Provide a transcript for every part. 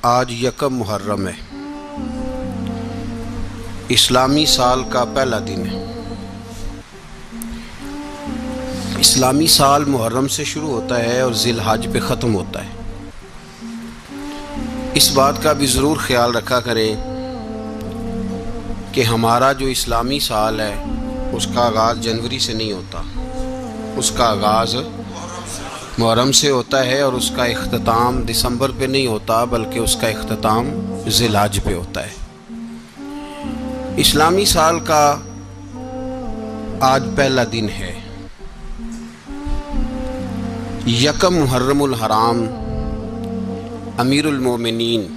آج یکم محرم ہے، اسلامی سال کا پہلا دن ہے۔ اسلامی سال محرم سے شروع ہوتا ہے اور ذی الحج پہ ختم ہوتا ہے۔ اس بات کا بھی ضرور خیال رکھا کریں کہ ہمارا جو اسلامی سال ہے اس کا آغاز جنوری سے نہیں ہوتا، اس کا آغاز محرم سے ہوتا ہے اور اس کا اختتام دسمبر پہ نہیں ہوتا بلکہ اس کا اختتام ذی الحج پہ ہوتا ہے۔ اسلامی سال کا آج پہلا دن ہے، یکم محرم الحرام، امیر المومنین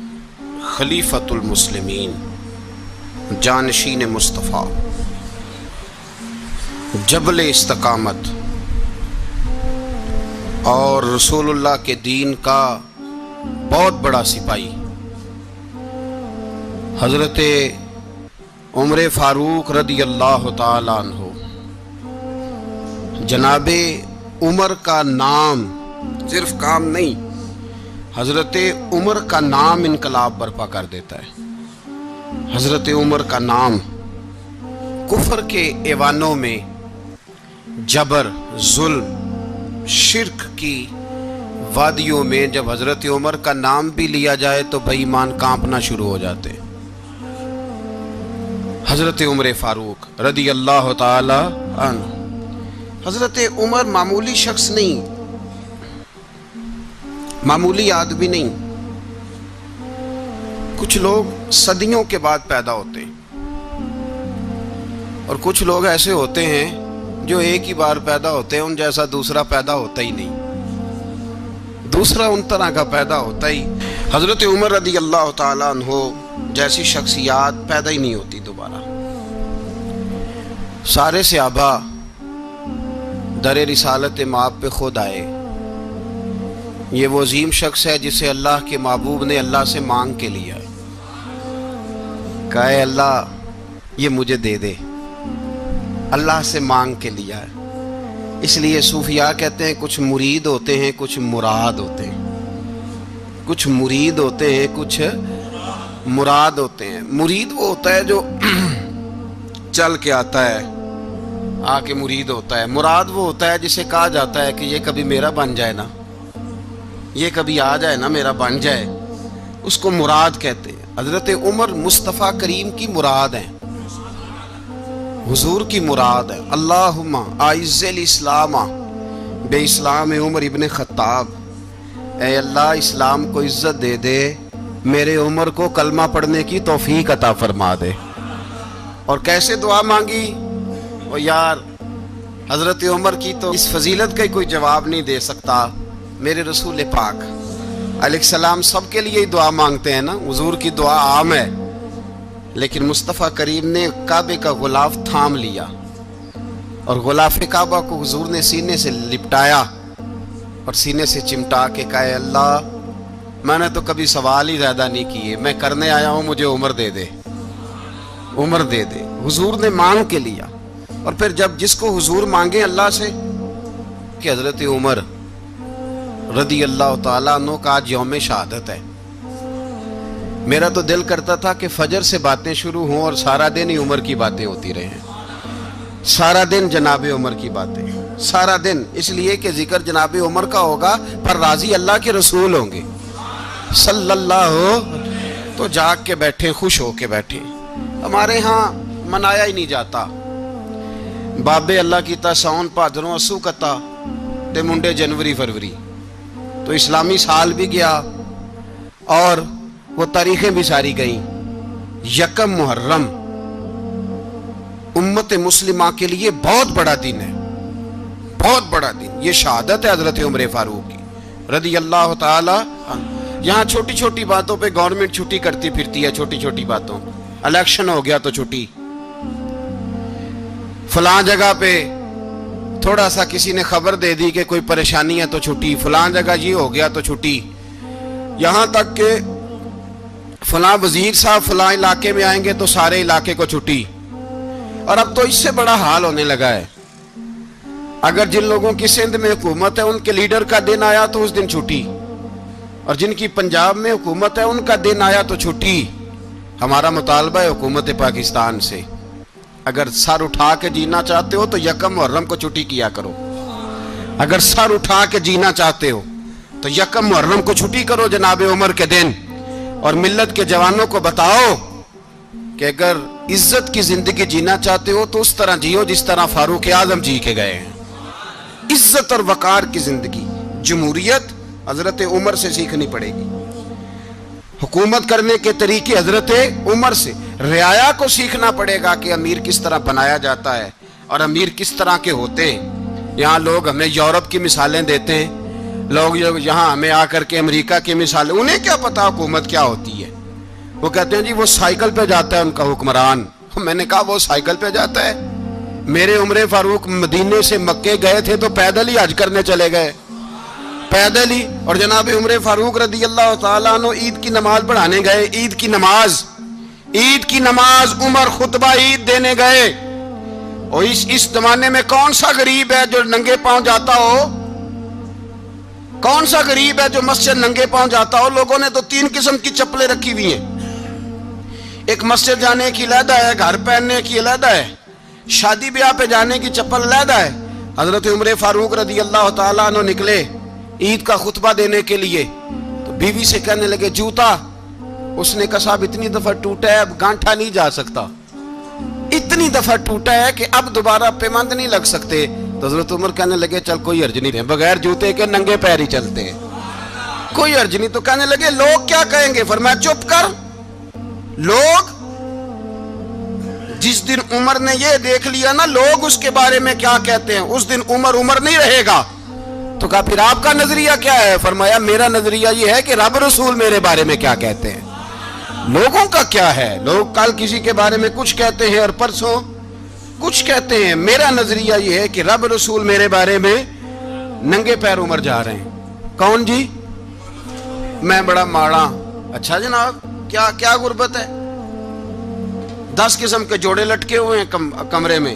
خلیفۃ المسلمین جانشین مصطفیٰ جبل استقامت اور رسول اللہ کے دین کا بہت بڑا سپاہی حضرت عمر فاروق رضی اللہ تعالیٰ عنہ، جناب عمر کا نام صرف کام نہیں، حضرت عمر کا نام انقلاب برپا کر دیتا ہے۔ حضرت عمر کا نام کفر کے ایوانوں میں جبر، ظلم، شرک کی وادیوں میں جب حضرت عمر کا نام بھی لیا جائے تو بے ایمان کانپنا شروع ہو جاتے۔ حضرت عمر فاروق رضی اللہ تعالی عنہ، حضرت عمر معمولی شخص نہیں، معمولی آدمی نہیں۔ کچھ لوگ صدیوں کے بعد پیدا ہوتے ہیں اور کچھ لوگ ایسے ہوتے ہیں جو ایک ہی بار پیدا ہوتے ہیں، ان جیسا دوسرا پیدا ہوتا ہی نہیں، دوسرا ان طرح کا پیدا ہوتا ہی۔ حضرت عمر رضی اللہ تعالیٰ عنہ جیسی شخصیات پیدا ہی نہیں ہوتی دوبارہ۔ سارے صحابہ در رسالت مآب پہ خود آئے۔ یہ وہ عظیم شخص ہے جسے اللہ کے محبوب نے اللہ سے مانگ کے لیا، کہا اے اللہ یہ مجھے دے دے، اللہ سے مانگ کے لیا ہے۔ اس لیے صوفیاء کہتے ہیں کچھ مرید ہوتے ہیں، کچھ مراد ہوتے ہیں، کچھ مرید ہوتے ہیں، کچھ مراد ہوتے ہیں۔ مرید وہ ہوتا ہے جو چل کے آتا ہے، آ کے مرید ہوتا ہے۔ مراد وہ ہوتا ہے جسے کہا جاتا ہے کہ یہ کبھی میرا بن جائے نا، یہ کبھی آ جائے نا، میرا بن جائے، اس کو مراد کہتے ہیں۔ حضرت عمر مصطفیٰ کریم کی مراد ہیں، حضور کی مراد ہے۔ اللہم اعز الاسلام بے اسلام عمر ابن خطاب، اے اللہ اسلام کو عزت دے دے، میرے عمر کو کلمہ پڑھنے کی توفیق عطا فرما دے۔ اور کیسے دعا مانگی؟ او یار حضرت عمر کی تو اس فضیلت کا کوئی جواب نہیں دے سکتا، میرے رسول پاک علیہ السلام سب کے لیے ہی دعا مانگتے ہیں نا، حضور کی دعا عام ہے، لیکن مصطفیٰ کریم نے کعبے کا غلاف تھام لیا اور غلاف کعبہ کو حضور نے سینے سے لپٹایا اور سینے سے چمٹا کے کہا اے اللہ میں نے تو کبھی سوال ہی زیادہ نہیں کیے، میں کرنے آیا ہوں، مجھے عمر دے دے، عمر دے دے۔ حضور نے مانگ کے لیا۔ اور پھر جب جس کو حضور مانگے اللہ سے، کہ حضرت عمر رضی اللہ تعالیٰ عنہ کا آج یوم شہادت ہے، میرا تو دل کرتا تھا کہ فجر سے باتیں شروع ہوں اور سارا دن ہی عمر کی باتیں ہوتی رہیں، سارا دن جناب عمر کی باتیں، سارا دن، اس لیے کہ ذکر جناب عمر کا ہوگا پر راضی اللہ کے رسول ہوں گے صلی اللہ، تو جاگ کے بیٹھیں، خوش ہو کے بیٹھیں۔ ہمارے ہاں منایا ہی نہیں جاتا، بابے اللہ کی ساؤن بھادروں اسو کتا تے منڈے جنوری فروری، تو اسلامی سال بھی گیا اور وہ تاریخیں بھی ساری گئیں۔ یکم محرم امت مسلمہ کے لیے بہت بڑا دن ہے، بہت بڑا دن۔ یہ شہادت ہے حضرت عمر فاروق کی رضی اللہ تعالی عنہ۔ یہاں چھوٹی چھوٹی باتوں پہ گورنمنٹ چھٹی کرتی پھرتی ہے، چھوٹی چھوٹی باتوں، الیکشن ہو گیا تو چھٹی، فلاں جگہ پہ تھوڑا سا کسی نے خبر دے دی کہ کوئی پریشانی ہے تو چھٹی، فلاں جگہ یہ ہو گیا تو چھٹی، یہاں تک کہ فلاں وزیر صاحب فلاں علاقے میں آئیں گے تو سارے علاقے کو چھٹی۔ اور اب تو اس سے بڑا حال ہونے لگا ہے، اگر جن لوگوں کی سندھ میں حکومت ہے ان کے لیڈر کا دن آیا تو اس دن چھٹی، اور جن کی پنجاب میں حکومت ہے ان کا دن آیا تو چھٹی. ہمارا مطالبہ ہے حکومت پاکستان سے، اگر سر اٹھا کے جینا چاہتے ہو تو یکم محرم کو چھٹی کیا کرو. اگر سر اٹھا کے جینا چاہتے ہو تو یکم محرم کو چھٹی کرو جناب عمر کے دن. اور ملت کے جوانوں کو بتاؤ کہ اگر عزت کی زندگی جینا چاہتے ہو تو اس طرح جیو جس طرح فاروق اعظم جی کے گئے ہیں. عزت اور وقار کی زندگی. جمہوریت حضرت عمر سے سیکھنی پڑے گی، حکومت کرنے کے طریقے حضرت عمر سے. رعایا کو سیکھنا پڑے گا کہ امیر کس طرح بنایا جاتا ہے اور امیر کس طرح کے ہوتے ہیں. یہاں لوگ ہمیں یورپ کی مثالیں دیتے ہیں، لوگ یہاں ہمیں آ کر کے امریکہ کی مثالیں، انہیں کیا پتا حکومت کیا ہوتی ہے. وہ کہتے ہیں جی وہ سائیکل پہ جاتا ہے ان کا حکمران. میں نے کہا وہ سائیکل پہ جاتا ہے؟ میرے عمر فاروق مدینے سے مکے گئے تھے تو پیدل ہی حج کرنے چلے گئے، پیدل ہی. اور جناب عمر فاروق رضی اللہ تعالیٰ عنہ عید کی نماز پڑھانے گئے. عید کی نماز عمر خطبہ عید دینے گئے. اور اس زمانے میں کون سا غریب ہے جو ننگے پاؤں جاتا ہو؟ کون سا غریب ہے جو مسجد ننگے پاؤں جاتا ہو؟ لوگوں نے تو 3 قسم کی چپلیں رکھی ہوئی ہیں. ایک مسجد جانے کی علیحدہ ہے، گھر پہننے کی علیحدہ ہے، شادی بیاہ پہ جانے کی چپل علیحدہ ہے. حضرت عمر فاروق رضی اللہ تعالیٰ عنہ نکلے عید کا خطبہ دینے کے لیے تو بیوی سے کہنے لگے جوتا. اس نے کہا صاحب اتنی دفعہ ٹوٹا ہے اب گانٹھا نہیں جا سکتا، اتنی دفعہ ٹوٹا ہے کہ اب دوبارہ پیمند نہیں لگ سکتے. تو حضرت عمر کہنے لگے چل کوئی حرج نہیں ہے، بغیر جوتے کے ننگے پیر ہی چلتے ہیں، کوئی حرج نہیں. تو کہنے لگے لوگ کیا کہیں گے؟ فرمایا چپ کر. لوگ جس دن عمر نے یہ دیکھ لیا نا لوگ اس کے بارے میں کیا کہتے ہیں، اس دن عمر نہیں رہے گا. تو کہا پھر آپ کا نظریہ کیا ہے؟ فرمایا میرا نظریہ یہ ہے کہ رب رسول میرے بارے میں کیا کہتے ہیں. لوگوں کا کیا ہے؟ لوگ کل کسی کے بارے میں کچھ کہتے ہیں اور پرسوں کچھ کہتے ہیں. میرا نظریہ یہ ہے کہ رب رسول میرے بارے میں ننگے پیر عمر جا رہے ہیں. کون جی؟ میں بڑا ماڑا. اچھا جناب کیا غربت ہے؟ 10 قسم کے جوڑے لٹکے ہوئے ہیں کمرے میں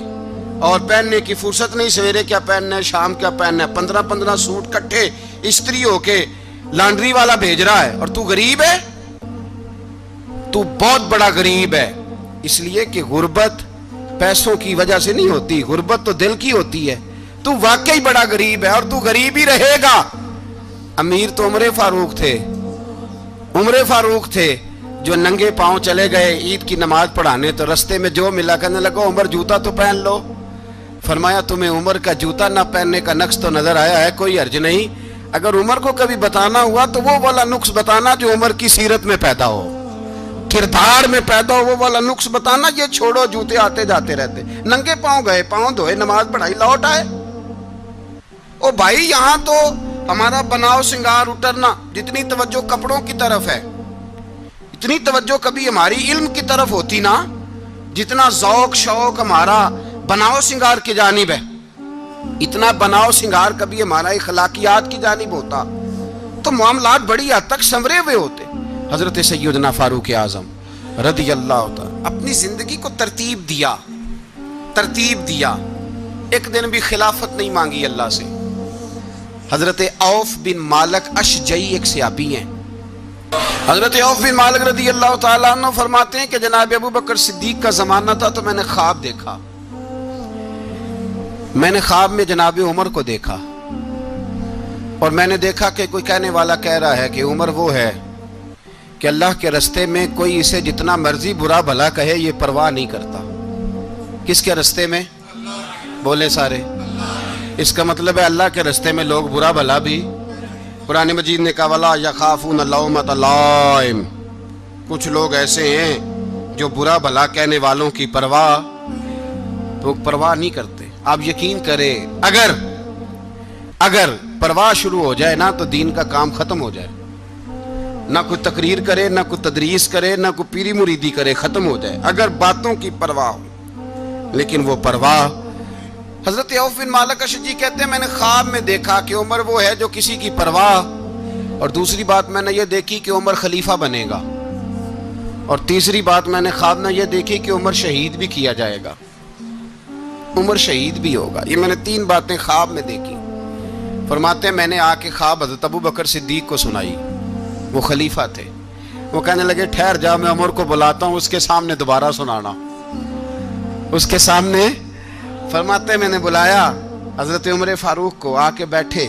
اور پہننے کی فرصت نہیں. سویرے کیا پہننا ہے، شام کیا پہننا ہے، 15 سوٹ کٹھے استری ہو کے لانڈری والا بھیج رہا ہے. اور تو غریب ہے، تو بہت بڑا غریب ہے. اس لیے کہ غربت پیسوں کی وجہ سے نہیں ہوتی، غربت تو دل کی ہوتی ہے. تو واقعی بڑا غریب ہے اور تو غریب ہی رہے گا. امیر تو عمر فاروق تھے جو ننگے پاؤں چلے گئے عید کی نماز پڑھانے. تو رستے میں جو ملا کہنے لگا عمر جوتا تو پہن لو. فرمایا تمہیں عمر کا جوتا نہ پہننے کا نقص تو نظر آیا ہے، کوئی حرج نہیں. اگر عمر کو کبھی بتانا ہوا تو وہ والا نقص بتانا جو عمر کی سیرت میں پیدا ہو، کردار میں پیدا ہو، وہ والا نقص بتانا. یہ چھوڑو جوتے آتے جاتے رہتے. ننگے پاؤں گئے، پاؤں دھوئے، نماز پڑھائی، لوٹ آئے. او بھائی یہاں تو ہمارا بناؤ سنگار اترنا، جتنی توجہ کپڑوں کی طرف ہے اتنی توجہ کبھی ہماری علم کی طرف ہوتی نا، جتنا ذوق شوق ہمارا بناؤ سنگار کی جانب ہے، اتنا بناؤ سنگار کبھی ہمارا اخلاقیات کی جانب ہوتا تو معاملات بڑی حد تک سنورے ہوئے ہوتے. حضرت سیدنا فاروق اعظم رضی اللہ تعالی اپنی زندگی کو ترتیب دیا. ایک دن بھی خلافت نہیں مانگی اللہ سے. حضرت عوف بن مالک اشجعی ایک صحابی ہیں. حضرت عوف بن مالک رضی اللہ تعالیٰ عنہ فرماتے ہیں کہ جناب ابو بکر صدیق کا زمانہ تھا تو میں نے خواب دیکھا. میں نے خواب میں جناب عمر کو دیکھا اور میں نے دیکھا کہ کوئی کہنے والا کہہ رہا ہے کہ عمر وہ ہے کہ اللہ کے رستے میں کوئی اسے جتنا مرضی برا بھلا کہے یہ پرواہ نہیں کرتا. کس کے رستے میں؟ بولے سارے. اس کا مطلب ہے اللہ کے رستے میں لوگ برا بھلا بھی. قرآن مجید نے کہا وَلَا يَخَافُونَ لَوْمَةَ لَائِمٍ. کچھ لوگ ایسے ہیں جو برا بھلا کہنے والوں کی پرواہ نہیں کرتے. آپ یقین کریں اگر پرواہ شروع ہو جائے نا تو دین کا کام ختم ہو جائے. نہ کوئی تقریر کرے، نہ کوئی تدریس کرے، نہ کوئی پیری مریدی کرے، ختم ہو جائے اگر باتوں کی پرواہ ہو. لیکن وہ پرواہ. حضرت عوف بن مالک اشجعی کہتے ہیں میں نے خواب میں دیکھا کہ عمر وہ ہے جو کسی کی پرواہ. اور دوسری بات میں نے یہ دیکھی کہ عمر خلیفہ بنے گا. اور تیسری بات میں نے خواب میں یہ دیکھی کہ عمر شہید بھی کیا جائے گا، عمر شہید بھی ہوگا. یہ میں نے 3 باتیں خواب میں دیکھی. فرماتے ہیں میں نے آ کے خواب حضرت ابو بکر صدیق کو سنائی. وہ خلیفہ تھے. وہ کہنے لگے ٹھہر جا, میں عمر کو بلاتا ہوں, اس کے سامنے دوبارہ سنانا. اس کے سامنے فرماتے میں نے بلایا حضرت عمر فاروق کو, آ کے بیٹھے,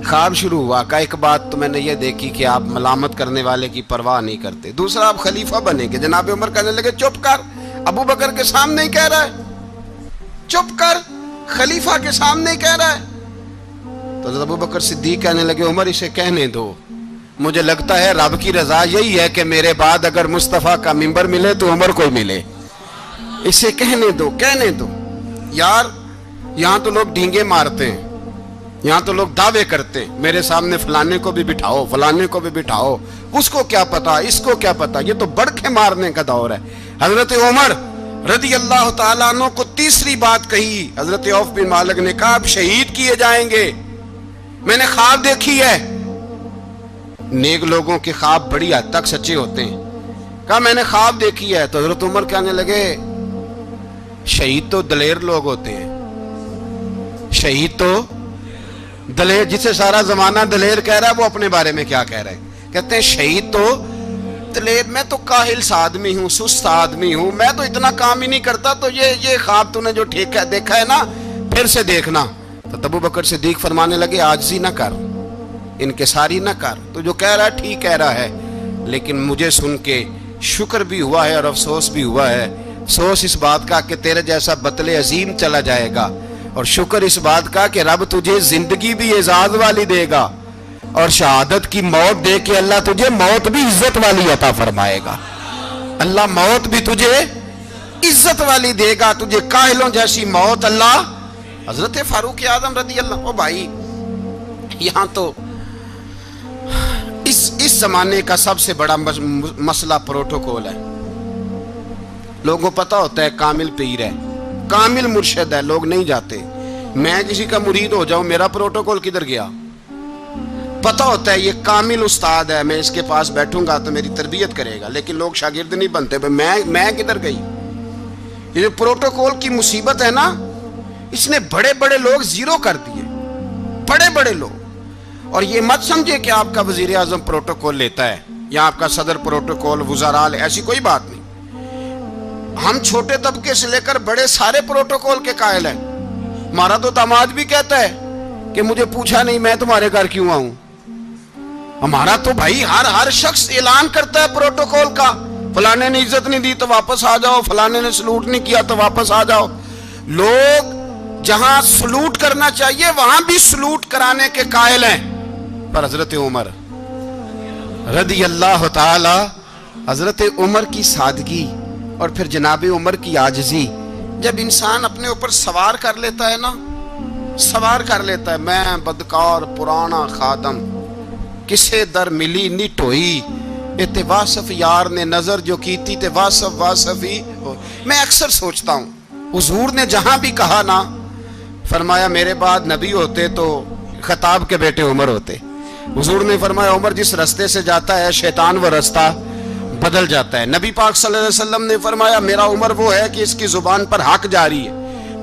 خواب شروع ہوا. کہ ایک بات تو میں نے یہ دیکھی کہ آپ ملامت کرنے والے کی پرواہ نہیں کرتے. دوسرا, آپ خلیفہ بنے گے. جناب عمر کہنے لگے چپ کر, ابو بکر کے سامنے ہی کہہ رہا ہے, چپ کر, خلیفہ کے سامنے ہی کہہ رہا ہے. تو حضرت ابو بکر صدیق کہنے لگے عمر اسے کہنے دو, مجھے لگتا ہے رب کی رضا یہی ہے کہ میرے بعد اگر مصطفیٰ کا منبر ملے تو عمر کو ملے, اسے کہنے دو, کہنے دو. یار یہاں تو لوگ ڈینگے مارتے ہیں, یہاں تو لوگ دعوے کرتے ہیں, میرے سامنے فلانے کو بھی بٹھاؤ, فلانے کو بھی بٹھاؤ, اس کو کیا پتا, اس کو کیا پتا. یہ تو بڑکے مارنے کا دور ہے. حضرت عمر رضی اللہ تعالیٰ عنہ کو تیسری بات کہی. حضرت عوف بن مالک نے کہا آپ شہید کیے جائیں گے, میں نے خواب دیکھی ہے. نیک لوگوں کے خواب بڑی حد تک سچے ہوتے ہیں. کہا میں نے خواب دیکھی ہے. تو حضرت عمر کہنے لگے شہید تو دلیر لوگ ہوتے ہیں, شہید تو دلیر, جسے سارا زمانہ دلیر کہہ رہا ہے وہ اپنے بارے میں کیا کہہ رہے ہیں, کہتے ہیں شہید تو دلیر. میں تو کاہل سا آدمی ہوں, سست آدمی ہوں, میں تو اتنا کام ہی نہیں کرتا. تو یہ خواب تو نے جو دیکھا ہے نا, پھر سے دیکھنا. تو ابو بکر صدیق فرمانے لگے عاجزی نہ کر, انکساری نہ کر, تو جو کہہ رہا ہے ٹھیک کہہ رہا ہے, لیکن مجھے سن کے شکر بھی ہوا ہے اور افسوس بھی ہوا ہے. افسوس اس بات کا کہ تیرے جیسا بطل عظیم چلا جائے گا, اور شکر اس بات کا کہ رب تجھے زندگی بھی اعزاز والی دے گا, اور شہادت کی موت دے کے اللہ تجھے موت بھی عزت والی عطا فرمائے گا. اللہ موت بھی تجھے عزت والی دے گا, تجھے کاہلوں جیسی موت اللہ. حضرت فاروق اعظم رضی اللہ, او بھائی یہاں تو اس زمانے کا سب سے بڑا مسئلہ پروٹوکول ہے. لوگوں کو پتا ہوتا ہے کامل پیر ہے, کامل مرشد ہے, لوگ نہیں جاتے. میں کسی کا مرید ہو جاؤں, میرا پروٹوکول کدھر گیا؟ پتا ہوتا ہے یہ کامل استاد ہے, میں اس کے پاس بیٹھوں گا تو میری تربیت کرے گا, لیکن لوگ شاگرد نہیں بنتے. میں کدھر گئی؟ یہ جو پروٹوکول کی مصیبت ہے نا, اس نے بڑے بڑے لوگ زیرو کر دیے, بڑے بڑے لوگ. اور یہ مت سمجھے کہ آپ کا وزیر اعظم پروٹوکول لیتا ہے یا آپ کا صدر پروٹوکول, وزراء, ایسی کوئی بات نہیں. ہم چھوٹے طبقے سے لے کر بڑے سارے پروٹوکول کے قائل ہیں. ہمارا تو داماد بھی کہتا ہے کہ مجھے پوچھا نہیں میں تمہارے گھر کیوں آؤں. ہمارا تو بھائی ہر شخص اعلان کرتا ہے پروٹوکول کا, فلانے نے عزت نہیں دی تو واپس آ جاؤ, فلانے نے سلوٹ نہیں کیا تو واپس آ جاؤ. لوگ جہاں سلوٹ کرنا چاہیے وہاں بھی سلوٹ کرانے کے قائل ہیں. پر حضرت عمر رضی اللہ تعالی, حضرت عمر کی سادگی اور پھر جناب عمر کی عاجزی, جب انسان اپنے اوپر سوار کر لیتا ہے نا, سوار کر لیتا ہے, میں بدکار پرانا خادم, کسے در ملی نٹ ہوئی, تے واصف یار نے نظر جو کی تھی تے واصف ہی. میں اکثر سوچتا ہوں حضور نے جہاں بھی کہا نا, فرمایا میرے بعد نبی ہوتے تو خطاب کے بیٹے عمر ہوتے. حضور نے فرمایا عمر جس رستے سے جاتا ہے شیطان وہ رستہ بدل جاتا ہے. نبی پاک صلی اللہ علیہ وسلم نے فرمایا میرا عمر وہ ہے کہ اس کی زبان پر حق جاری ہے.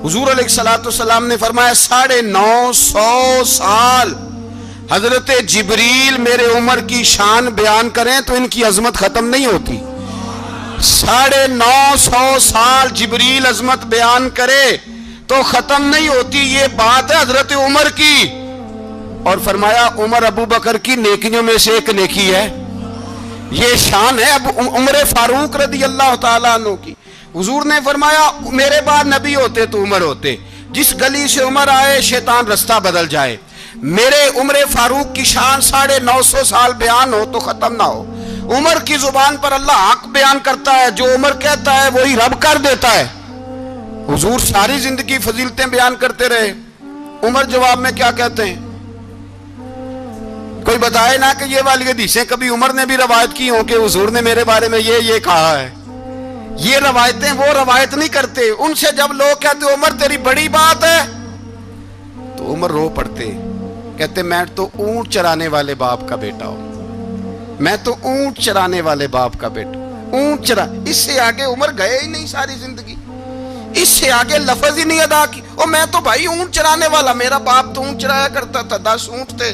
حضور علیہ السلام نے فرمایا 950 سال حضرت جبریل میرے عمر کی شان بیان کریں تو ان کی عظمت ختم نہیں ہوتی. 950 سال جبریل عظمت بیان کرے تو ختم نہیں ہوتی. یہ بات ہے حضرت عمر کی. اور فرمایا عمر ابو بکر کی نیکیوں میں سے ایک نیکی ہے, یہ شان ہے اب عمر فاروق رضی اللہ تعالیٰ عنہ کی. حضور نے فرمایا میرے بعد نبی ہوتے تو عمر ہوتے, جس گلی سے عمر آئے شیطان رستہ بدل جائے. میرے عمر فاروق کی شان 950 سال بیان ہو تو ختم نہ ہو. عمر کی زبان پر اللہ حق بیان کرتا ہے, جو عمر کہتا ہے وہی رب کر دیتا ہے. حضور ساری زندگی فضیلتیں بیان کرتے رہے, عمر جواب میں کیا کہتے ہیں؟ کوئی بتائے نا کہ یہ والی حدیثیں کبھی عمر نے بھی روایت کی ہوں کہ حضور نے میرے بارے میں یہ کہا ہے. یہ روایتیں وہ روایت نہیں کرتے. ان سے جب لوگ کہتے عمر تیری بڑی بات ہے تو عمر رو پڑتے, کہتے میں تو اونٹ چرانے والے باپ کا بیٹا ہوں, میں تو اونٹ چرانے والے باپ کا بیٹا, اونٹ چرا. اس سے آگے عمر گئے ہی نہیں ساری زندگی, اس سے آگے لفظ ہی نہیں ادا کی. اور میں تو بھائی اونٹ چرانے والا, میرا باپ تو اونٹ چرایا کرتا تھا, 10 اونٹ تھے,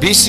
20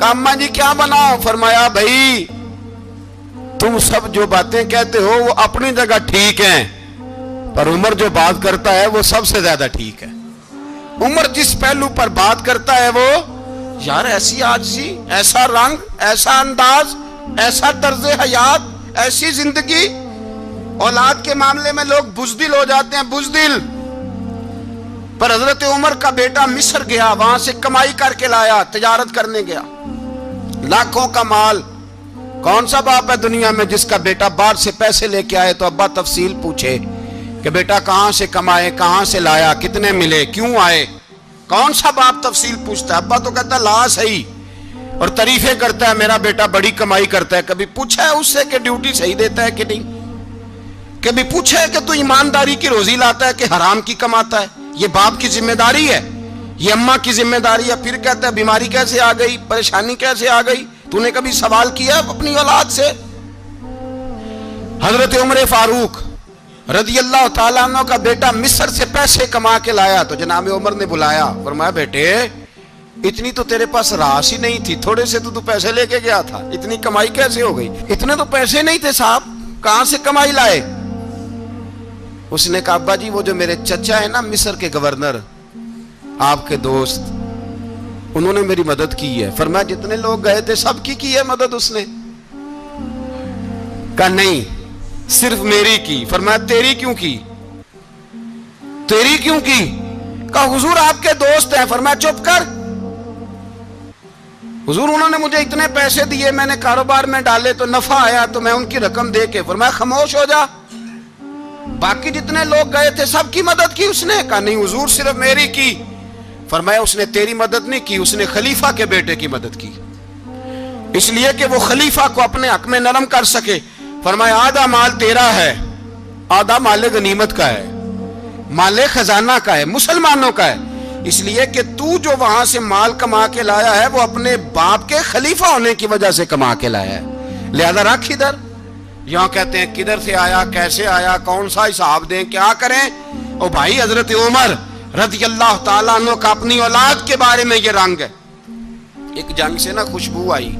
کہا اماں جی کیا بناؤ؟ فرمایا بھائی تم سب جو باتیں کہتے ہو وہ اپنی جگہ ٹھیک ہیں، پر عمر جو بات کرتا ہے وہ سب سے زیادہ ٹھیک ہے۔ عمر جس پہلو پر بات کرتا ہے وہ، یار ایسی عاجزی، ایسا رنگ، ایسا انداز، ایسا طرز حیات، ایسی زندگی۔ اولاد کے معاملے میں لوگ بزدل ہو جاتے ہیں، بزدل، پر حضرت عمر کا بیٹا مصر گیا، وہاں سے کمائی کر کے لایا، تجارت کرنے گیا، لاکھوں کا مال۔ کون سا باپ ہے دنیا میں جس کا بیٹا باہر سے پیسے لے کے آئے تو ابا تفصیل پوچھے کہ بیٹا کہاں سے کمائے، کہاں سے لایا، کتنے ملے، کیوں آئے؟ کون سا باپ تفصیل پوچھتا ہے؟ ابا تو کہتا ہے لا صحیح، اور تعریفیں کرتا ہے میرا بیٹا بڑی کمائی کرتا ہے۔ کبھی پوچھا ہے اس سے کہ ڈیوٹی صحیح دیتا ہے کہ نہیں؟ کبھی پوچھا ہے کہ تو ایمانداری کی روزی لاتا ہے کہ حرام کی کماتا ہے؟ یہ باپ کی ذمہ داری ہے، یہ اماں کی ذمہ داری ہے۔ پھر کہتا ہے بیماری کیسے آ گئی، پریشانی کیسے آ گئی؟ تو نے کبھی سوال کیا اپنی اولاد سے؟ حضرت عمر فاروق رضی اللہ تعالیٰ عنہ کا بیٹا مصر سے پیسے کما کے لایا تو جناب عمر نے بلایا، فرمایا بیٹے اتنی تو تیرے پاس راس ہی نہیں تھی، تھوڑے سے تو پیسے لے کے گیا تھا، اتنی کمائی کیسے ہو گئی؟ اتنے تو پیسے نہیں تھے صاحب، کہاں سے کمائی لائے؟ اس نے کہا ابا جی وہ جو میرے چچا ہے نا مصر کے گورنر، آپ کے دوست، انہوں نے میری مدد کی ہے۔ فرمایا جتنے لوگ گئے تھے سب کی ہے مدد اس نے؟ کہا نہیں صرف میری کی۔ فرمایا تیری کیوں کی؟ تیری کیوں کی؟ کہا حضور آپ کے دوست ہیں۔ فرمایا چپ کر، حضور انہوں نے مجھے اتنے پیسے دیے، میں نے کاروبار میں ڈالے تو نفع آیا تو میں ان کی رقم دے کے۔ فرمایا خاموش ہو جا، باقی جتنے لوگ گئے تھے سب کی مدد کی اس نے؟ کہا نہیں حضور صرف میری کی۔ فرمایا اس نے تیری مدد نہیں کی، اس نے خلیفہ کے بیٹے کی مدد کی، اس لیے کہ وہ خلیفہ کو اپنے حق میں نرم کر سکے۔ فرمایا آدھا مال تیرا ہے، آدھا مال غنیمت کا ہے، مال خزانہ کا ہے، مسلمانوں کا ہے، اس لیے کہ تو جو وہاں سے مال کما کے لایا ہے وہ اپنے باپ کے خلیفہ ہونے کی وجہ سے کما کے لایا ہے، لہذا رکھ ادھر۔ یہاں کہتے ہیں کدھر سے آیا، کیسے آیا، کون سا حساب دیں، کیا کریں؟ او بھائی حضرت عمر رضی اللہ تعالیٰ عنہ کا اپنی اولاد کے بارے میں یہ رنگ ہے۔ ایک جنگ سے نا خوشبو آئی،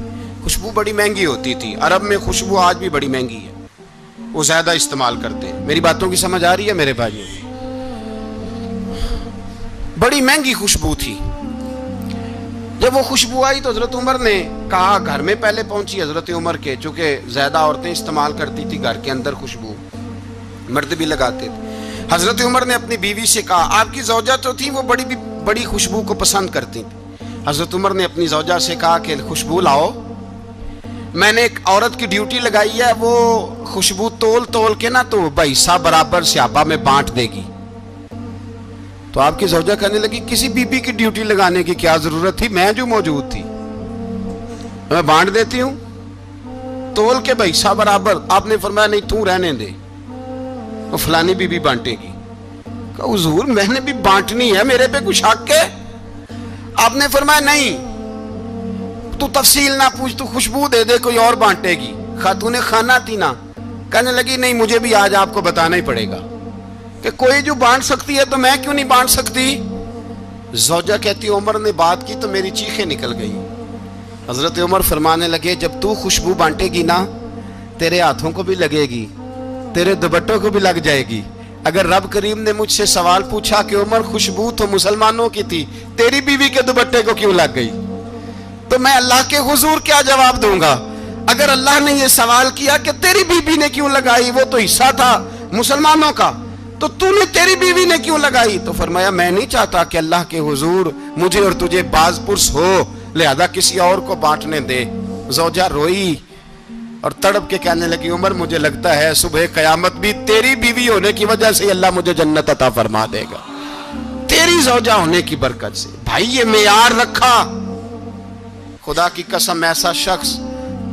خوشبو بڑی مہنگی ہوتی تھی، عرب میں خوشبو آج بھی بڑی مہنگی ہے، وہ زیادہ استعمال کرتے ہیں۔ میری باتوں کی سمجھ آ رہی ہے میرے بھائیوں؟ بڑی مہنگی خوشبو تھی۔ جب وہ خوشبو آئی تو حضرت عمر نے کہا، گھر میں پہلے پہنچی حضرت عمر کے، چونکہ زیادہ عورتیں استعمال کرتی تھی گھر کے اندر خوشبو، مرد بھی لگاتے تھے۔ حضرت عمر نے اپنی بیوی سے کہا، آپ کی زوجہ تو تھی وہ بڑی خوشبو کو پسند کرتی تھی۔ حضرت عمر نے اپنی زوجہ سے کہا کہ خوشبو لاؤ، میں نے ایک عورت کی ڈیوٹی لگائی ہے، وہ خوشبو تول کے نا تو بھائیسا برابر صحابہ میں بانٹ دے گی۔ تو آپ کی زوجہ کہنے لگی کسی بی بی کی ڈیوٹی لگانے کی کیا ضرورت تھی، میں جو موجود تھی میں بانٹ دیتی ہوں تول کے بھائیسا برابر۔ آپ نے فرمایا نہیں تو رہنے دے، وہ فلانی بی بی بانٹے گی۔ کہا حضور میں نے بھی بانٹنی ہے، میرے پہ کچھ حق ہے؟ آپ نے فرمایا نہیں تو تفصیل نہ پوچھ، تو خوشبو دے دے، کوئی اور بانٹے گی۔ خاتون خانہ تھی نا، کہنے لگی نہیں مجھے بھی آج آپ کو بتانا ہی پڑے گا کہ کوئی جو بانٹ سکتی ہے تو میں کیوں نہیں بانٹ سکتی؟ زوجہ کہتی عمر نے بات کی تو میری چیخیں نکل گئی۔ حضرت عمر فرمانے لگے جب تو خوشبو بانٹے گی نا تیرے ہاتھوں کو بھی لگے گی، تیرے دوپٹوں کو بھی لگ جائے گی۔ اگر رب کریم نے مجھ سے سوال پوچھا کہ عمر خوشبو تو مسلمانوں کی تھی، تیری بیوی کے دوپٹے کو کیوں لگ گئی، تو میں اللہ کے حضور کیا جواب دوں گا؟ اگر اللہ نے یہ سوال کیا کہ تیری بیوی نے کیوں لگائی، وہ تو حصہ تھا مسلمانوں کا، تو نے تیری بیوی نے کیوں لگائی؟ تو فرمایا میں نہیں چاہتا کہ اللہ کے حضور مجھے اور تجھے باز پرس ہو، لہذا کسی اور کو بانٹنے دے۔ زوجہ روئی اور تڑپ کے کہنے لگی عمر مجھے لگتا ہے صبح قیامت بھی تیری بیوی ہونے کی وجہ سے اللہ مجھے جنت عطا فرما دے گا، تیری زوجہ ہونے کی برکت سے۔ بھائی یہ معیار رکھا، خدا کی قسم ایسا شخص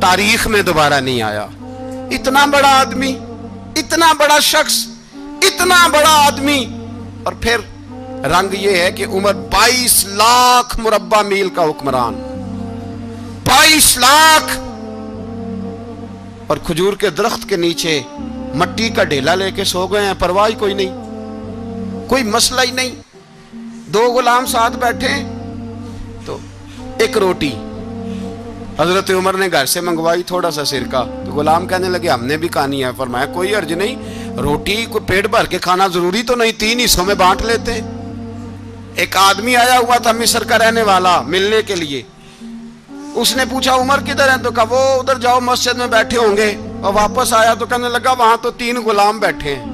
تاریخ میں دوبارہ نہیں آیا۔ اتنا بڑا آدمی، اتنا بڑا شخص، اتنا بڑا آدمی، اور پھر رنگ یہ ہے کہ عمر 22 لاکھ مربع میل کا حکمران، 22 لاکھ، اور کھجور کے درخت کے نیچے مٹی کا ڈھیلا لے کے سو گئے ہیں، پرواہ کوئی نہیں، کوئی مسئلہ ہی نہیں۔ 2 غلام ساتھ بیٹھے تو ایک روٹی حضرت عمر نے گھر سے منگوائی تھوڑا سا سرکہ، تو غلام کہنے لگے ہم نے بھی کھانی ہے۔ فرمایا کوئی حرج نہیں، روٹی کو پیٹ بھر کے کھانا ضروری تو نہیں، 3 حصوں میں بانٹ لیتے ہیں۔ ایک آدمی آیا ہوا تھا مصر کا رہنے والا ملنے کے لیے، اس نے پوچھا عمر کدھر ہیں؟ تو کہا وہ ادھر جاؤ مسجد میں بیٹھے ہوں گے، اور واپس آیا تو کہنے لگا وہاں تو 3 غلام بیٹھے ہیں،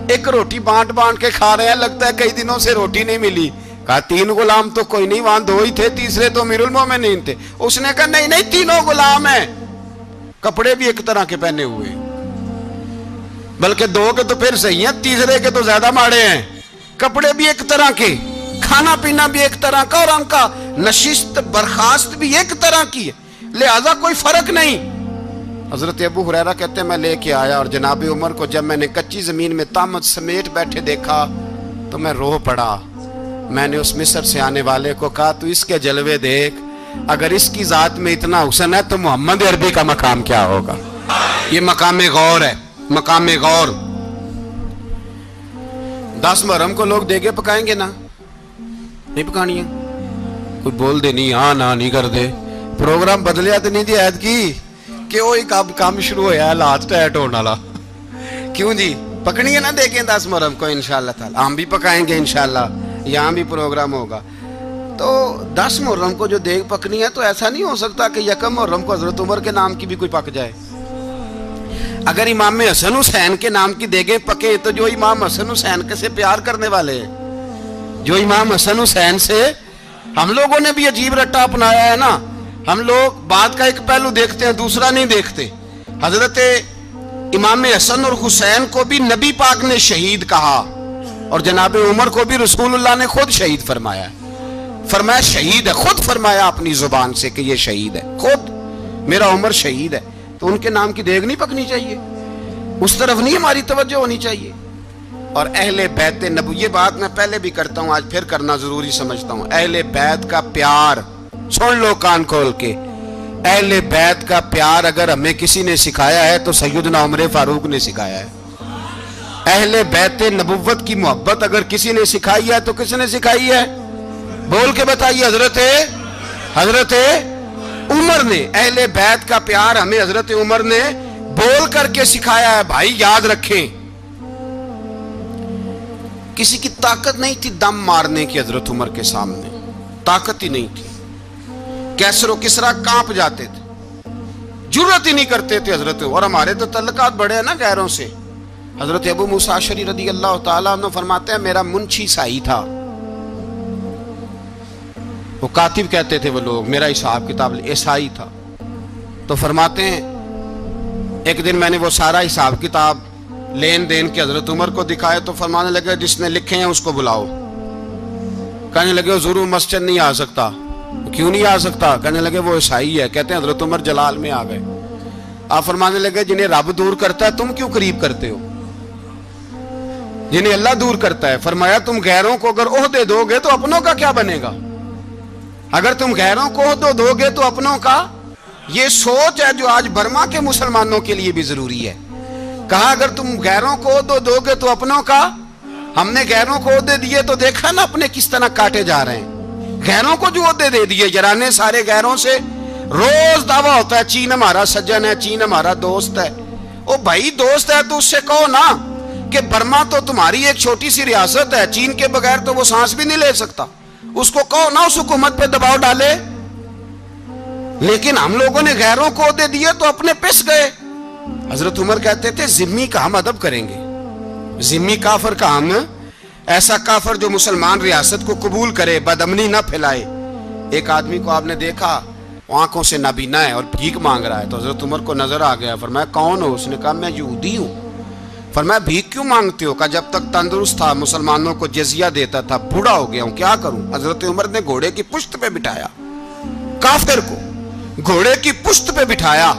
ایک روٹی بانٹ کے کھا رہے ہیں، لگتا ہے کئی دنوں سے روٹی نہیں ملی۔ کہا 3 غلام تو کوئی نہیں، وہاں 2 ہی تھے، تیسرے تو امیر المومنین تھے۔ اس نے کہا نہیں نہیں، 3 غلام ہیں، کپڑے بھی ایک طرح کے پہنے ہوئے، بلکہ 2 کے تو پھر صحیح ہیں، تیسرے کے تو زیادہ ماڑے ہیں، کپڑے بھی ایک طرح کے، کھانا پینا بھی ایک طرح کا، اور ان کا نشست برخاست بھی ایک طرح کی ہے، لہذا کوئی فرق نہیں۔ حضرت ابو ہریرہ کہتے ہیں میں لے کے آیا، اور جناب عمر کو جب میں نے کچی زمین میں تامت سمیٹ بیٹھے دیکھا تو میں رو پڑا۔ میں نے اس مصر سے آنے والے کو کہا تو اس کے جلوے دیکھ، اگر اس کی ذات میں اتنا حسن ہے تو محمد عربی کا مقام کیا ہوگا؟ یہ مقام غور ہے، مقام غور۔ 10 محرم کو لوگ دیگے پکائیں گے نا؟ نہیں پکانی ہے؟ کوئی بول دے نہیں، ہاں نہ نہیں کر دے، پروگرام بدلیا تو نہیں دی عید کی کہ وہ ایک کام شروع ہوا ہے لات ٹائٹ ہونے والا، کیوں جی؟ پکنی ہے نا دیکھیں 10 محرم کو انشاءاللہ تعالی، ہم بھی پکائیں گے انشاءاللہ، یہاں بھی پروگرام ہوگا۔ تو 10 محرم کو جو دیگ پکنی ہے تو ایسا نہیں ہو سکتا کہ 1 محرم کو حضرت عمر کے نام کی بھی کوئی پک جائے۔ اگر امام حسن حسین کے نام کی دیگیں پکے تو جو امام حسن حسین کے سے پیار کرنے والے ہیں، جو امام حسن حسین سے، ہم لوگوں نے بھی عجیب رٹا اپنایا ہے نا، ہم لوگ بات کا ایک پہلو دیکھتے ہیں دوسرا نہیں دیکھتے۔ حضرت امام حسن اور حسین کو بھی نبی پاک نے شہید کہا، اور جناب عمر کو بھی رسول اللہ نے خود شہید فرمایا، فرمایا شہید ہے، خود فرمایا اپنی زبان سے کہ یہ شہید ہے، خود میرا عمر شہید ہے۔ تو ان کے نام کی دیگ نہیں پکنی چاہیے، اس طرف نہیں ہماری توجہ ہونی چاہیے۔ اور اہل بیت نبوی، یہ بات میں پہلے بھی کرتا ہوں، آج پھر کرنا ضروری سمجھتا ہوں، اہل بیت کا پیار، سن لو کان کھول کے، اہل بیت کا پیار اگر ہمیں کسی نے سکھایا ہے تو سیدنا عمر فاروق نے سکھایا ہے۔ اہل بیت نبوت کی محبت اگر کسی نے سکھائی ہے تو کس نے سکھائی ہے؟ بول کے بتائیے، حضرت عمر نے۔ اہل بیت کا پیار ہمیں حضرت عمر نے بول کر کے سکھایا ہے۔ بھائی یاد رکھیں، کسی کی طاقت نہیں تھی دم مارنے کی حضرت عمر کے سامنے، طاقت ہی نہیں تھی، کیسر و کسرا کانپ جاتے تھے، جرأت ہی نہیں کرتے تھے حضرت۔ اور ہمارے تو تعلقات بڑے ہیں نا غیروں سے۔ حضرت ابو موسیٰ اشعری رضی اللہ تعالیٰ عنہ فرماتے ہیں میرا منشی عیسائی تھا، وہ کاتب کہتے تھے وہ لوگ، میرا حساب کتاب عیسائی تھا۔ تو فرماتے ہیں ایک دن میں نے وہ سارا حساب کتاب لین دین کے حضرت عمر کو دکھائے تو فرمانے لگے جس نے لکھے ہیں اس کو بلاؤ۔ کہنے لگے حضور مسجد نہیں آ سکتا۔ کیوں نہیں آ سکتا؟ کہنے لگے وہ عیسائی ہے۔ کہتے ہیں حضرت عمر جلال میں آ گئے۔ آپ فرمانے لگے جنہیں رب دور کرتا ہے تم کیوں قریب کرتے ہو؟ جنہیں اللہ دور کرتا ہے۔ فرمایا تم غیروں کو اگر عہدے دو گے تو اپنوں کا کیا بنے گا؟ اگر تم غیروں کو عہدے دو گے تو اپنوں کا۔ یہ سوچ ہے جو آج برما کے مسلمانوں کے لیے بھی ضروری ہے۔ کہا اگر تم غیروں کو عہدے دو گے تو اپنوں کا۔ ہم نے غیروں کو عہدے دیے تو دیکھا نا اپنے کس طرح کاٹے جا رہے ہیں۔ غیروں کو جو عہدے دے دیے یارانے سارے غیروں سے، روز دعویٰ ہوتا ہے چین ہمارا سجن ہے، چین ہمارا دوست ہے۔ او بھائی دوست ہے تو اس سے کہو نا کہ برما تو تمہاری ایک چھوٹی سی ریاست ہے، چین کے بغیر تو وہ سانس بھی نہیں لے سکتا، اس کو کہو نا اس حکومت پہ دباؤ ڈالے۔ لیکن ہم لوگوں نے غیروں کو عہدے دیے تو اپنے پس گئے۔ حضرت عمر کہتے تھے ذمی کا ہم ادب کریں گے، ذمی کافر کا ہم، ایسا کافر جو مسلمان ریاست کو قبول کرے، بدامنی نہ پھیلائے۔ ایک آدمی کو آپ نے دیکھا آنکھوں سے نابینا ہے اور بھیک مانگ رہا ہے، تو حضرت عمر کو نظر آ گیا۔ فرمایا کون ہو؟ اس نے کہا میں یہودی ہوں۔ فرمایا بھیک کیوں مانگتے ہو؟ کہا جب تک تندرست تھا مسلمانوں کو جزیہ دیتا تھا، بوڑھا ہو گیا ہوں کیا کروں؟ حضرت عمر نے گھوڑے کی پشت پہ بٹھایا، کافر کو گھوڑے کی پشت پہ بٹھایا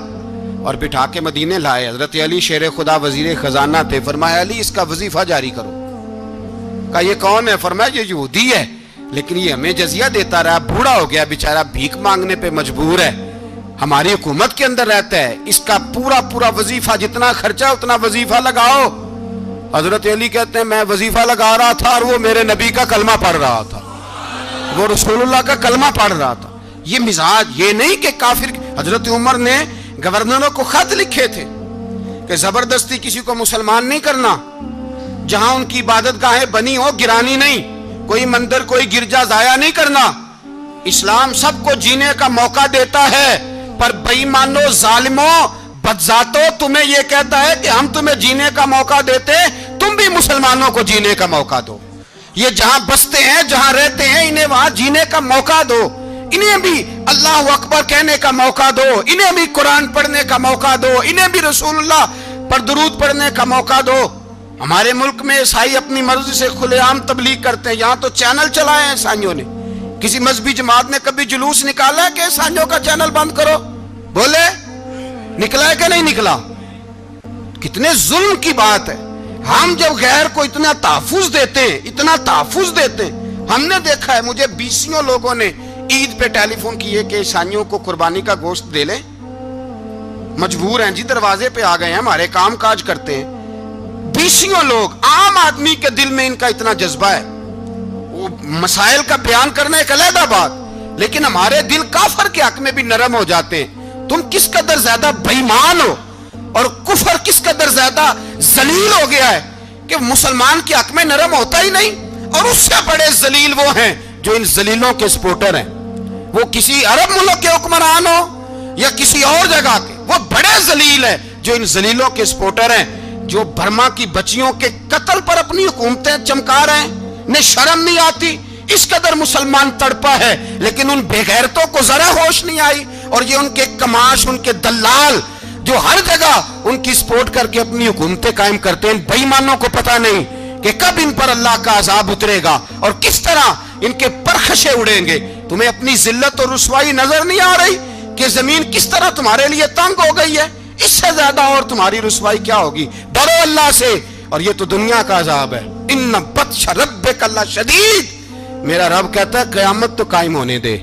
اور بٹھا کے مدینے لائے۔ حضرت علی شیر خدا وزیر خزانہ تھے۔ فرمایا علی اس کا وظیفہ جاری کرو۔ کہا یہ کون ہے؟ فرمایا یہ یہودی ہے لیکن یہ ہمیں جزیہ دیتا رہا، بوڑھا ہو گیا بیچارہ، بھیک مانگنے پہ مجبور ہے، ہماری حکومت کے اندر رہتا ہے، اس کا پورا وظیفہ جتنا خرچہ اتنا وظیفہ لگاؤ۔ حضرت علی کہتے ہیں میں وظیفہ لگا رہا تھا اور وہ میرے نبی کا کلمہ پڑھ رہا تھا، وہ رسول اللہ کا کلمہ پڑھ رہا تھا۔ یہ مزاج، یہ نہیں کہ کافر حضرت عمر نے گورنروں کو خط لکھے تھے کہ زبردستی کسی کو مسلمان نہیں کرنا، جہاں ان کی عبادت گاہیں بنی ہو گرانی نہیں، کوئی مندر کوئی گرجا ضائع نہیں کرنا۔ اسلام سب کو جینے کا موقع دیتا ہے، پر بے ایمانو ظالموں بدذاتوں تمہیں یہ کہتا ہے کہ ہم تمہیں جینے کا موقع دیتے، تم بھی مسلمانوں کو جینے کا موقع دو۔ یہ جہاں بستے ہیں جہاں رہتے ہیں انہیں وہاں جینے کا موقع دو، انہیں بھی اللہ اکبر کہنے کا موقع دو، انہیں بھی قرآن پڑھنے کا موقع دو، انہیں بھی رسول اللہ پر درود پڑھنے کا موقع دو۔ ہمارے ملک میں عیسائی اپنی مرضی سے کھلے عام تبلیغ کرتے ہیں، یہاں تو چینل چلائے ہیں عیسائیوں نے۔ کسی مذہبی جماعت نے کبھی جلوس نکالا ہے کہ عیسائیوں کا چینل بند کرو؟ بولے نکلا ہے کہ نہیں نکلا؟ کتنے ظلم کی بات ہے۔ ہم جب غیر کو اتنا تحفظ دیتے ہیں، اتنا تحفظ دیتے ہیں، ہم نے دیکھا ہے، مجھے بیسیوں لوگوں نے عید پہ ٹیلی فون کیے کہ عیسائیوں کو قربانی کا گوشت دے لیں، مجبور ہیں جی، دروازے پہ آ گئے ہیں، ہمارے کام کاج کرتے ہیں۔ بیسیوں لوگ، عام آدمی کے دل میں ان کا اتنا جذبہ ہے، وہ مسائل کا بیان کرنا ایک علیحدہ بات، لیکن ہمارے دل کافر کے حق میں بھی نرم ہو جاتے ہیں۔ تم کس قدر زیادہ بے ایمان ہو اور کفر کس قدر زیادہ ذلیل ہو گیا ہے کہ مسلمان کے حق میں نرم ہوتا ہی نہیں، اور اس سے بڑے ذلیل وہ ہیں جو ان ذلیلوں کے سپورٹر ہیں، وہ کسی عرب ملک کے حکمران ہو یا کسی اور جگہ کے، وہ بڑے ذلیل ہیں جو ان ذلیلوں کے سپورٹر ہیں، جو برما کی بچیوں کے قتل پر اپنی حکومتیں چمکا رہے ہیں، انہیں شرم نہیں آتی۔ اس قدر مسلمان تڑپا ہے، لیکن ان بے غیرتوں کو ذرا ہوش نہیں آئی، اور یہ ان کے کماش، ان کے دلال جو ہر جگہ ان کی سپورٹ کر کے اپنی حکومتیں قائم کرتے ہیں، بے ایمانوں کو پتہ نہیں کہ کب ان پر اللہ کا عذاب اترے گا اور کس طرح ان کے پرخشے اڑیں گے۔ تمہیں اپنی ذلت اور رسوائی نظر نہیں آ رہی کہ زمین کس طرح تمہارے لیے تنگ ہو گئی ہے؟ اس سے زیادہ اور تمہاری رسوائی کیا ہوگی؟ ڈرو اللہ سے، اور یہ تو دنیا کا عذاب ہے۔ ان بطش ربک اللہ شدید، میرا رب کہتا ہے قیامت تو قائم ہونے دے،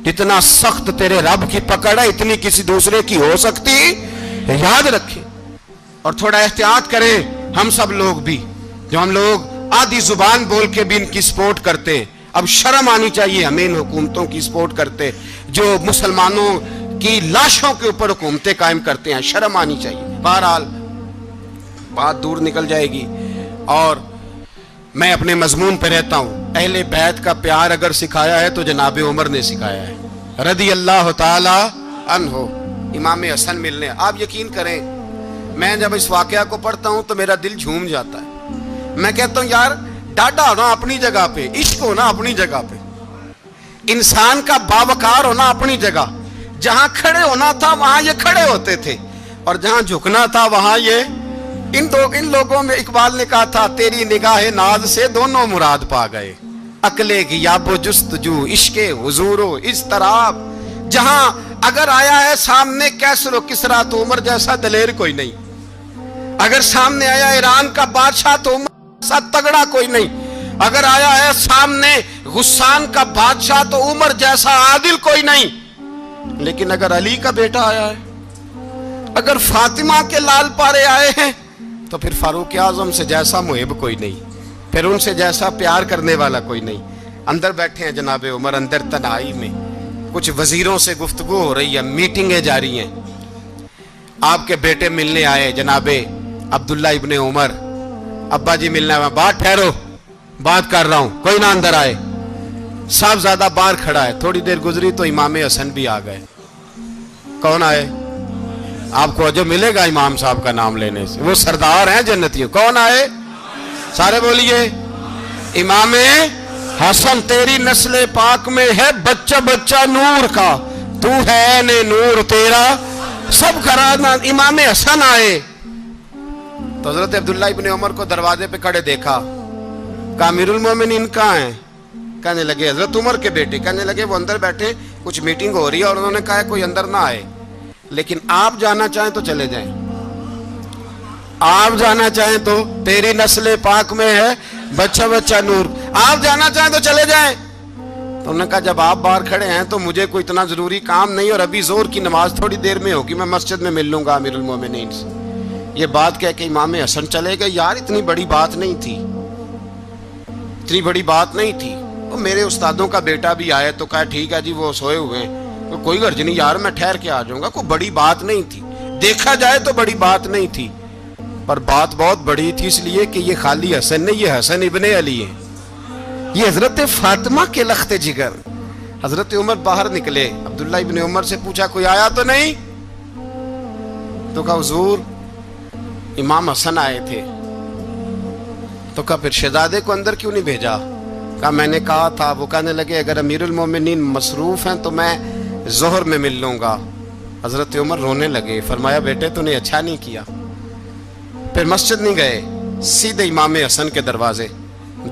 اتنا سخت تیرے رب کی پکڑ ہے اتنی کسی دوسرے کی ہو سکتی؟ یاد رکھیں اور تھوڑا احتیاط کریں ہم سب لوگ بھی، جو ہم لوگ آدھی زبان بول کے بھی ان کی سپورٹ کرتے ہیں۔ اب شرم آنی چاہیے ہمیں ان حکومتوں کی سپورٹ کرتے جو مسلمانوں کی لاشوں کے اوپر حکومتیں قائم کرتے ہیں، شرم آنی چاہیے۔ بہرحال بات دور نکل جائے گی اور میں اپنے مضمون پہ رہتا ہوں۔ اہل بیت کا پیار اگر سکھایا ہے تو جناب عمر نے سکھایا ہے رضی اللہ تعالی عنہ۔ امام حسن ملنے، آپ یقین کریں میں جب اس واقعہ کو پڑھتا ہوں تو میرا دل جھوم جاتا ہے۔ میں کہتا ہوں یار ڈاڈا ہونا اپنی جگہ پہ، عشق ہونا اپنی جگہ پہ، انسان کا باوقار ہونا اپنی جگہ، جہاں کھڑے ہونا تھا وہاں یہ کھڑے ہوتے تھے، اور جہاں جھکنا تھا وہاں یہ ان لوگوں میں اقبال نے کہا تھا تیری نگاہ ناز سے دونوں مراد پا گئے، عقل غیاب و جستجو عشق حضور و اضطراب۔ جہاں اگر آیا ہے سامنے کیسر و کسرا تو عمر جیسا دلیر کوئی نہیں، اگر سامنے آیا ایران کا بادشاہ تو عمر جیسا تگڑا کوئی نہیں، اگر آیا ہے سامنے غسان کا بادشاہ تو عمر جیسا عادل کوئی نہیں، لیکن اگر علی کا بیٹا آیا ہے، اگر فاطمہ کے لال پارے آئے ہیں تو پھر فاروق اعظم سے جیسا محب کوئی نہیں، پھر ان سے جیسا پیار کرنے والا کوئی نہیں۔ اندر بیٹھے ہیں جناب عمر، اندر تنہائی میں کچھ وزیروں سے گفتگو ہو رہی ہے، میٹنگیں جاری ہیں۔ آپ کے بیٹے ملنے آئے جناب عبداللہ ابن عمر، ابا جی ملنے آئے، بات ٹھہرو بات کر رہا ہوں، کوئی نہ اندر آئے۔ صاحبزادہ باہر کھڑا ہے، تھوڑی دیر گزری تو امام حسن بھی آ گئے۔ کون آئے؟ آپ کو جو ملے گا امام صاحب کا نام لینے سے، وہ سردار ہیں جنتیوں۔ کون آئے؟ سارے بولیے امام حسن، تیری نسل پاک میں ہے بچہ بچہ نور کا، تو ہے نے نور تیرا سب گھرانہ۔ امام حسن آئے تو حضرت عبداللہ ابن عمر کو دروازے پہ کھڑے دیکھا، کہا امیر المومنین کہاں ہیں؟ کہنے لگے حضرت عمر کے بیٹے، کہنے لگے وہ اندر بیٹھے، کچھ میٹنگ ہو رہی ہے، اور انہوں نے کہا کوئی اندر نہ آئے، لیکن آپ جانا چاہیں تو چلے جائیں، آپ جانا چاہیں تو، تیری نسل پاک میں ہے بچہ بچہ نور، آپ جانا چاہیں تو چلے جائیں۔ تو انہوں نے کہا جب آپ باہر کھڑے ہیں تو مجھے کوئی اتنا ضروری کام نہیں، اور ابھی زور کی نماز تھوڑی دیر میں ہوگی، میں مسجد میں مل لوں گا امیر المومنین سے۔ یہ بات کہہ کے امام حسن چلے گئے۔ یار اتنی بڑی بات نہیں تھی، اتنی بڑی بات نہیں تھی۔ وہ میرے استادوں کا بیٹا بھی آیا تو کہا ٹھیک ہے جی وہ سوئے ہوئے ہیں، کوئی غرض نہیں یار میں ٹھہر کے آ جاؤں گا, کوئی بڑی بات نہیں تھی, دیکھا جائے تو بڑی بات نہیں تھی, پر بات بہت بڑی تھی اس لیے کہ یہ خالی حسن نہیں, یہ حسن ابن علی ہے, یہ حضرت فاطمہ کے لخت جگر. حضرت عمر باہر نکلے, عبداللہ ابن عمر سے پوچھا کوئی آیا تو نہیں؟ تو کہا حضور امام حسن آئے تھے. تو کہا پھر شہزادے کو اندر کیوں نہیں بھیجا؟ کہا میں نے کہا تھا. وہ کہنے لگے اگر امیر المومنین مصروف ہیں تو میں ظہر میں مل لوں گا. حضرت عمر رونے لگے, فرمایا بیٹے تو نے اچھا نہیں کیا. پھر مسجد نہیں گئے, سیدھے امام حسن کے دروازے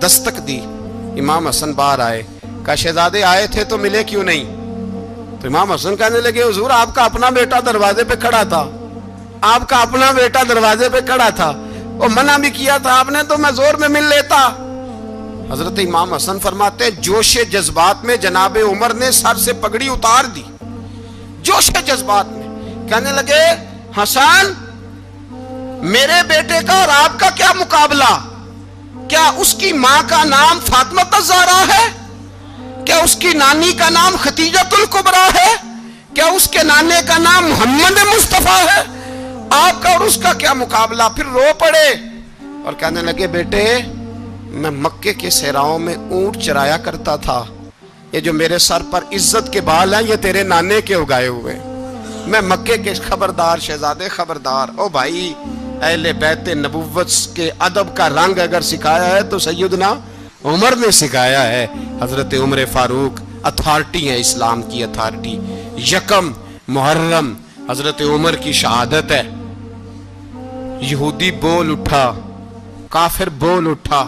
دستک دی. امام حسن باہر آئے, کہا شہزادے آئے تھے تو ملے کیوں نہیں؟ تو امام حسن کہنے لگے حضور آپ کا اپنا بیٹا دروازے پہ کھڑا تھا, آپ کا اپنا بیٹا دروازے پہ کھڑا تھا, اور منع بھی کیا تھا آپ نے تو میں زور میں مل لیتا. حضرت امام حسن فرماتے جوش جذبات میں جناب عمر نے سر سے پگڑی اتار دی, جوش جذبات میں. کہنے لگے حسن میرے بیٹے کا اور آپ کا کیا مقابلہ؟ کیا اس کی ماں کا نام فاطمہ الزہرا ہے؟ کیا اس کی نانی کا نام خدیجۃ الکبریٰ ہے؟ کیا اس کے نانے کا نام محمد مصطفیٰ ہے؟ آپ کا اور اس کا کیا مقابلہ؟ پھر رو پڑے اور کہنے لگے بیٹے میں مکے کے صحراؤں میں اونٹ چرایا کرتا تھا, یہ جو میرے سر پر عزت کے بال ہیں یہ تیرے نانے کے اگائے ہوئے, میں مکے کے خبردار شہزادے خبردار. او بھائی اہل بیت نبوت کے ادب کا رنگ اگر سکھایا ہے تو سیدنا عمر نے سکھایا ہے. حضرت عمر فاروق اتھارٹی ہے, اسلام کی اتھارٹی. یکم محرم حضرت عمر کی شہادت ہے. یہودی بول اٹھا, کافر بول اٹھا,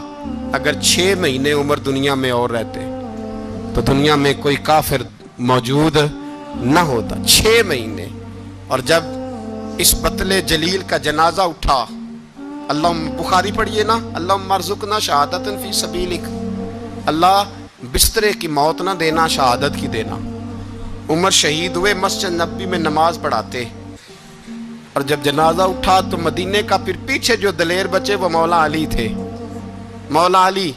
اگر 6 مہینے عمر دنیا میں اور رہتے تو دنیا میں کوئی کافر موجود نہ ہوتا. 6 مہینے. اور جب اس بطل جلیل کا جنازہ اٹھا, اللہ بخاری پڑھیے نا, اللہم ارزقنا شہادت فی سبیلک, اللہ بسترے کی موت نہ دینا, شہادت کی دینا. عمر شہید ہوئے, مسجد نبوی میں نماز پڑھاتے, اور جب جنازہ اٹھا تو مدینے کا پھر پیچھے جو دلیر بچے وہ مولا علی تھے. مولا علی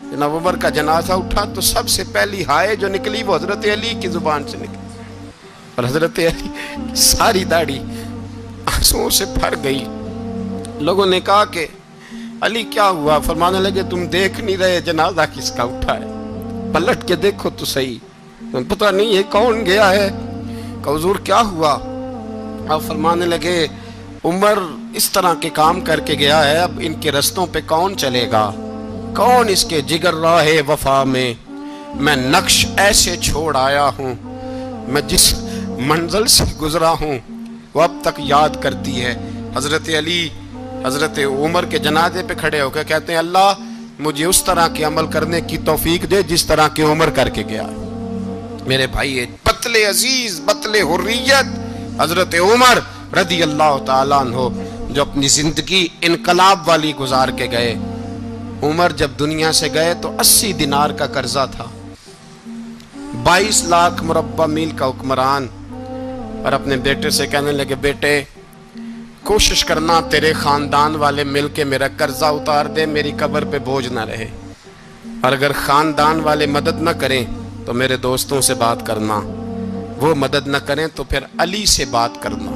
جناب عمر کا جنازہ اٹھا تو سب سے پہلی ہائے جو نکلی وہ حضرت علی کی زبان سے نکلی, اور حضرت علی ساری داڑھی آنسوؤں سے بھر گئی. لوگوں نے کہا کہ علی کیا ہوا؟ فرمانے لگے تم دیکھ نہیں رہے جنازہ کس کا اٹھا ہے, پلٹ کے دیکھو تو صحیح, تم پتہ نہیں یہ کون گیا ہے. کہ حضور کیا ہوا؟ اب فرمانے لگے عمر اس طرح کے کام کر کے گیا ہے, اب ان کے رستوں پہ کون چلے گا؟ کون اس کے جگر راہ وفا میں نقش ایسے چھوڑ آیا ہوں, میں جس منزل سے گزرا ہوں وہ اب تک یاد کرتی ہے. حضرت علی حضرت عمر کے جنازے پہ کھڑے ہو کے کہتے ہیں اللہ مجھے اس طرح کے عمل کرنے کی توفیق دے جس طرح کے عمر کر کے گیا. میرے بھائی بطل عزیز, بطل حریت حضرت عمر رضی اللہ تعالیٰ عنہ جو اپنی زندگی انقلاب والی گزار کے گئے. عمر جب دنیا سے گئے تو 80 دینار کا قرضہ تھا, 22 لاکھ مربع میل کا حکمران, اور اپنے بیٹے سے کہنے لگے بیٹے کوشش کرنا تیرے خاندان والے مل کے میرا قرضہ اتار دے, میری قبر پہ بوجھ نہ رہے, اور اگر خاندان والے مدد نہ کریں تو میرے دوستوں سے بات کرنا, وہ مدد نہ کریں تو پھر علی سے بات کرنا.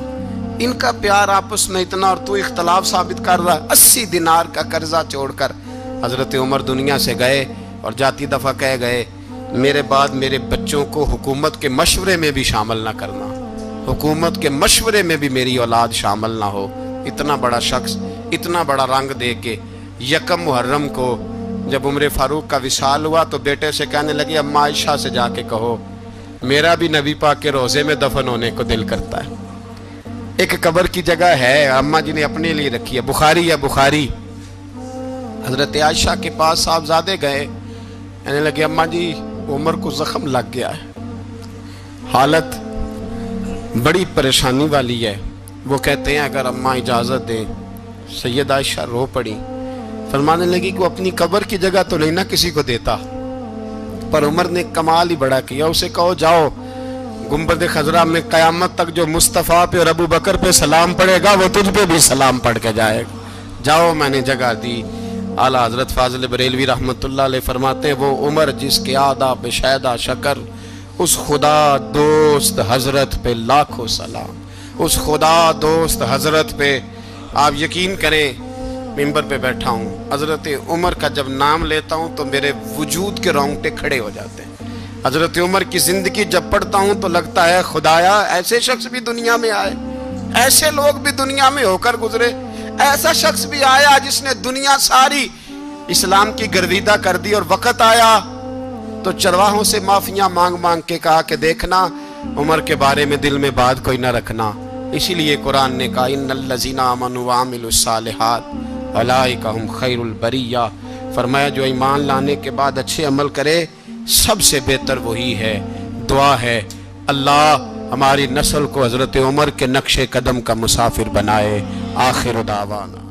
ان کا پیار آپس میں اتنا, اور تو اختلاف ثابت کر رہا. 80 دینار کا قرضہ چھوڑ کر حضرت عمر دنیا سے گئے, اور جاتی دفعہ کہہ گئے میرے بعد میرے بچوں کو حکومت کے مشورے میں بھی شامل نہ کرنا, حکومت کے مشورے میں بھی میری اولاد شامل نہ ہو. اتنا بڑا شخص اتنا بڑا رنگ دے کے یکم محرم کو جب عمر فاروق کا وصال ہوا تو بیٹے سے کہنے لگے اماں عائشہ سے جا کے کہو میرا بھی نبی پاک کے روزے میں دفن ہونے کو دل کرتا ہے. ایک قبر کی جگہ ہے اماں جی نے اپنے لیے رکھی ہے, بخاری ہے بخاری. حضرت عائشہ کے پاس صاحبزادے گئے, کہنے لگے اماں جی عمر کو زخم لگ گیا ہے, حالت بڑی پریشانی والی ہے. وہ کہتے ہیں اگر اماں اجازت دیں. سید عائشہ رو پڑی, فرمانے لگی کہ وہ اپنی قبر کی جگہ تو نہیں نہ کسی کو دیتا, پر عمر نے کمال ہی بڑا کیا, اسے کہو جاؤ گنبد خضرا میں قیامت تک جو مصطفیٰ پہ اور ابو بکر پہ سلام پڑے گا وہ تجھ پہ بھی سلام پڑھ کے جائے گا, جاؤ میں نے جگہ دی. اعلیٰ حضرت فاضل بریلوی رحمۃ اللہ علیہ فرماتے ہیں وہ عمر جس کے آداب شیدہ شکر اس خدا دوست حضرت پہ لاکھوں سلام، اس خدا دوست حضرت پہ۔ آپ یقین کریں، ممبر پہ بیٹھا ہوں، حضرت عمر کا جب نام لیتا ہوں تو میرے وجود کے رونگٹے کھڑے ہو جاتے ہیں۔ حضرت عمر کی زندگی جب پڑھتا ہوں تو لگتا ہے خدایا ایسے شخص بھی دنیا میں آئے، ایسے لوگ بھی دنیا میں ہو کر گزرے، ایسا شخص بھی آیا جس نے دنیا ساری اسلام کی گرویدہ کر دی، اور وقت آیا تو چرواہوں سے معافیاں مانگ مانگ کے کہا کہ دیکھنا عمر کے بارے میں دل میں بات کوئی نہ رکھنا۔ اسی لیے قرآن نے کہا ان الذین آمنوا وعملوا الصالحات اولئک ھم خیر البریہ، فرمایا جو ایمان لانے کے بعد اچھے عمل کرے سب سے بہتر وہی ہے۔ دعا ہے اللہ ہماری نسل کو حضرت عمر کے نقش قدم کا مسافر بنائے۔ آخر دعوانا